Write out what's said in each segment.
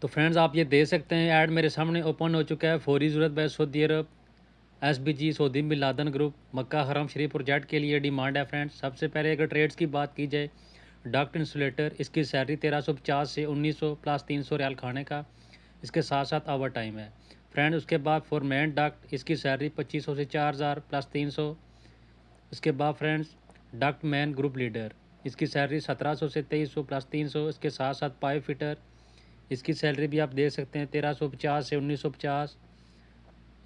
तो फ्रेंड्स आप ये देख सकते हैं ऐड मेरे सामने ओपन हो चुका है। फौरी ज़रूरत by Saudi Arab SBG Saudi bin Laden group Makkah Haram Sharif project के लिए डिमांड है फ्रेंड्स। सबसे पहले अगर ट्रेड्स की बात की जाए, डक्ट इंसुलेटर, इसकी सैलरी 1350 से 1900 प्लस 300 रियाल खाने का, इसके साथ साथ ओवर टाइम है फ्रेंड। उसके बाद फॉरमैन डक्ट, इसकी सैलरी 2500 से 4000 प्लस 300। इसके बाद friends duct man group leader, इसकी सैलरी 1700 से 2300 प्लस 300। इसके साथ साथ पाइप फिटर, इसकी सैलरी भी आप देख सकते हैं 1350 से 1950,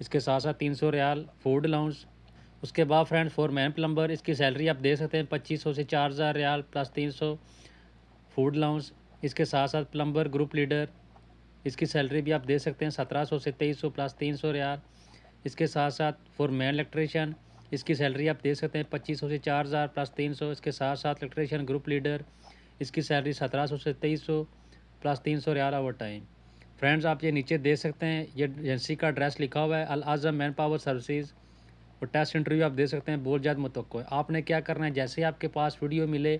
इसके साथ साथ 300 रियाल फूड अलाउंस। उसके बाद फ्रेंड्स फॉरमैन प्लम्बर, इसकी सैलरी आप देख सकते हैं 2500 से 4000 रियाल प्लस 300 फूड अलाउंस। इसके साथ साथ प्लम्बर ग्रुप लीडर, इसकी सैलरी भी आप देख सकते हैं 1700 से 2300 प्लस 300 रियाल। इसके साथ साथ फॉरमैन इलेक्ट्रीशियन, इसकी सैलरी आप देख सकते हैं 2500 से 4000 प्लस 300। इसके साथ साथ इलेक्ट्रीशियन ग्रुप लीडर, इसकी सैलरी 1700 से 2300 प्लस 300 रियाल ओवर टाइम। फ्रेंड्स आप ये नीचे देख सकते हैं, ये एजेंसी का एड्रेस लिखा हुआ है अल आज़म मैन पावर सर्विसेज। और टेस्ट इंटरव्यू आप देख सकते हैं बहुत ज़्यादा मुतवक्को है। आपने क्या करना है, जैसे ही आपके पास वीडियो मिले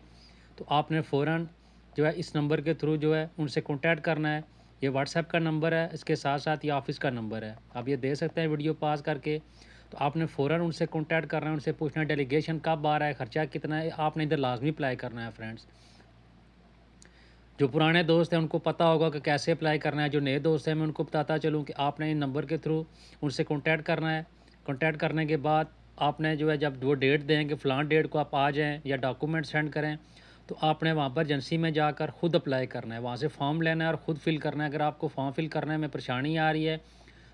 तो आपने फ़ौरन जो है इस नंबर के थ्रू जो है उनसे कॉन्टैक्ट करना है। ये व्हाट्सएप का नंबर है, इसके साथ साथ ये ऑफिस का नंबर है। आप ये देख सकते हैं वीडियो पास करके। तो आपने फ़ौरन उनसे कॉन्टैक्ट करना है, उनसे पूछना है डेलीगेशन कब आ रहा है, ख़र्चा कितना है। आपने इधर लाजमी अप्लाई करना है फ्रेंड्स। जो पुराने दोस्त हैं उनको पता होगा कि कैसे अप्लाई करना है। जो नए दोस्त हैं मैं उनको बताता चलूँ कि आपने इन नंबर के थ्रू उनसे कॉन्टैक्ट करना है। कॉन्टैक्ट करने के बाद आपने जो है जब वो डेट दें कि फ़लाँ डेट को आप आ जाएँ या डॉक्यूमेंट सेंड करें, तो आपने वहाँ पर एजेंसी में जाकर ख़ुद अप्लाई करना है। वहाँ से फॉर्म लेना है और ख़ुद फिल करना है। अगर आपको फॉर्म फिल करने में परेशानी आ रही है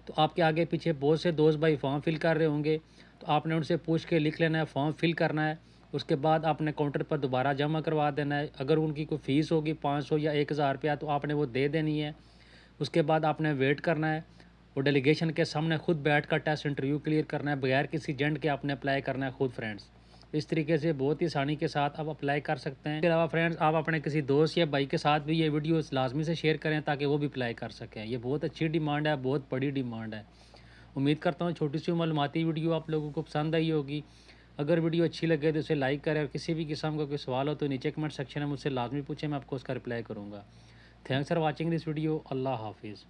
तो आपके आगे पीछे बहुत से दोस्त भाई फॉर्म फिल कर रहे होंगे, तो आपने उनसे पूछ के लिख लेना है, फॉर्म फिल करना है। उसके बाद आपने काउंटर पर दोबारा जमा करवा देना है। अगर उनकी कोई फ़ीस होगी 500 या 1000 रुपया, तो आपने वो दे देनी है। उसके बाद आपने वेट करना है। वो डेलीगेशन के सामने खुद बैठ कर टेस्ट इंटरव्यू क्लियर करना है, बगैर किसी एजेंट के आपने अप्लाई करना है खुद फ्रेंड्स। इस तरीके से बहुत ही आसानी के साथ आप अप्लाई कर सकते हैं। इसके अलावा फ्रेंड्स आप अपने किसी दोस्त या भाई के साथ भी ये वीडियो लाजमी से शेयर करें ताकि वो भी अप्लाई कर सकें। ये बहुत अच्छी डिमांड है, बहुत बड़ी डिमांड है। उम्मीद करता हूँ छोटी सी मालूमाती वीडियो आप लोगों को पसंद आई होगी। अगर वीडियो अच्छी लगे तो इसे लाइक करें और किसी भी किस्म का कोई सवाल हो तो नीचे कमेंट सेक्शन में मुझसे लाजमी पूछें, मैं आपको उसका रिप्लाई करूँगा। Thanks for watching this video. अल्लाह हाफिज़।